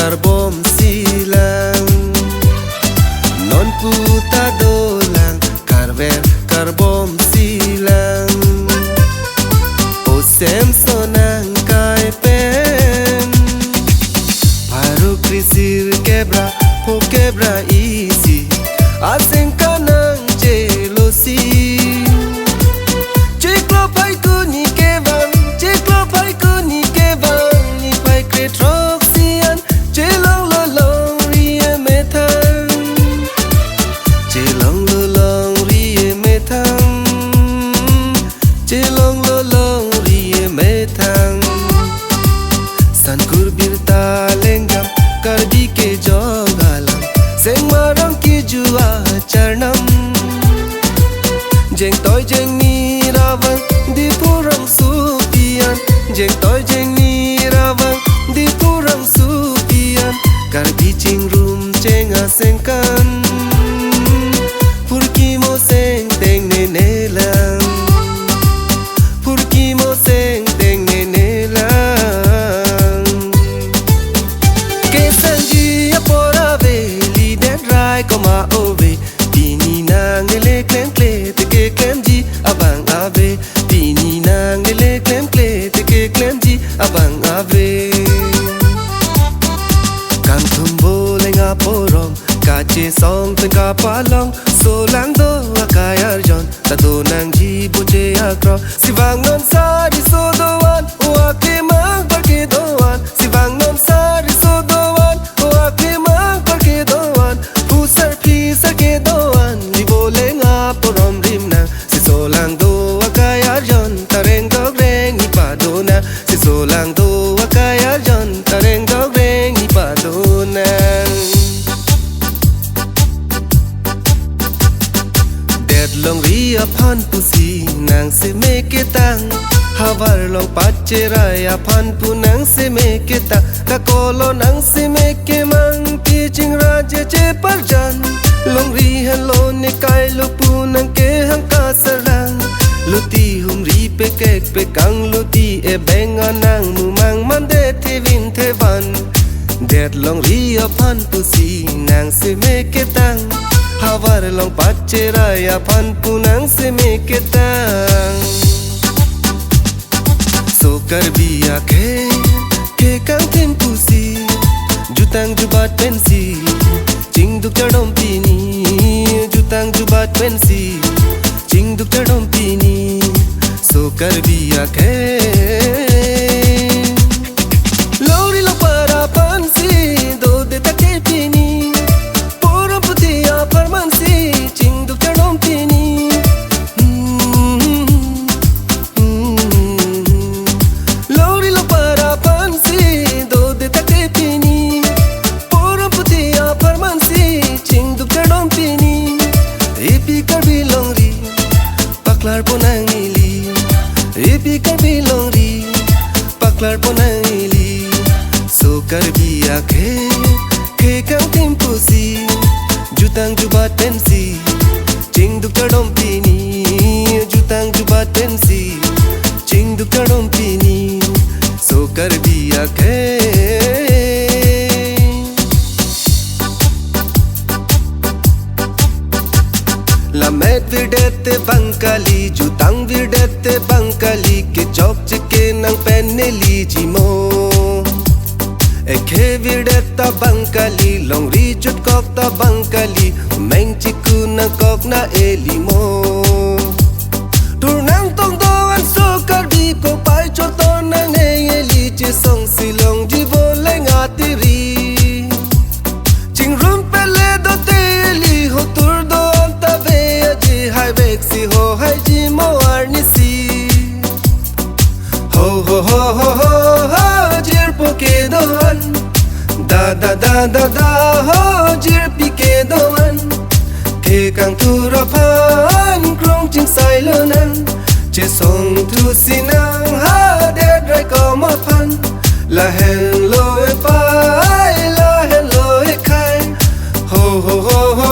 karbom silang non puta dolang karver karbom silang o sem sonang kai pen paru krisir kebra ho kebra easy aseng kanang jealousy cheklo pai ku ni kevan cheklo pai ku ni kevan ni pai kretroxian chelong lo long rie metang chelong lo long rie metang chelong lo long rie metang san kurbir ta lenggam karbi ke jogalam seng marang ki jua charnam jeng toy jeng ni rawang di purang supian jeng toy jeng ni rawang di purang supian karbi ching rum jeng asengkan purki mo seng teng ne nelang purki mo seng teng ne nelang kesanji apora veli den rai koma ove tini nang ele klem kle te ke klem ji abang ave tini nang ele klem kle te ke klem ji abang ave kang thumbo lenga porom kache song tengka palong solang do akayar jon tato nang ji buche akro sivang non sari sodowan wake mang parke doan sivang non sari sodowan wake mang parke doan pusar pisar ke doan libo lenga porom rimna si solang do akayar jon tareng dogreng ipadona si solang do akayar jon tareng dogreng ipadona long ria phan pusi nang se make tang havar long pachera ya phan pu nang se make ta ka kolo nang se make mang ti ching raje che parjan long ri hello ne kai lo pu nang ke hang ka sarang luti hum ri pe kek pe kang luti e benga nang mu mang man de thi vin the van det long ria phan pusi nang se make tang havar long pachera ya phan punang se make tang so karbiya ke kang tem pusi jutang jubat pensi ching duk chadom pini jutang jubat pensi ching duk chadom pini so karbiya lori lo para pansi do de take pini permansi ching duk chadom pini lori lo para pansi do de take pini poram putia permansi ching duk chadom pini epi karbi longri paklar ponang ili epi karbi longri paklar ponang ili so karbi akhe kang tim pusi jutang jubat pensi ching duk chadom pini jutang jubat pensi ching duk chadom pini so karbiya la met videte bankali jutang videte bankali ke chok chike nang peneli jimo ekhe videta bankali longri chut kok ta bankali meng chiku na kok na elimo turnang tong do an so karbi ko pai cho to nang eli che song silong di boleng atiri ching rum pele do te eli ho tur do ta ve ji hai bek si ho hai ji mo arnisi ho ho ho ho ho jir poke doan da da da da da ho jir pike doan ke kang tu ra phan krong ching sai lo nan che song tu sinang ha de drai ko ma phan la hen lo e pai la hen lo e khai ho ho ho ho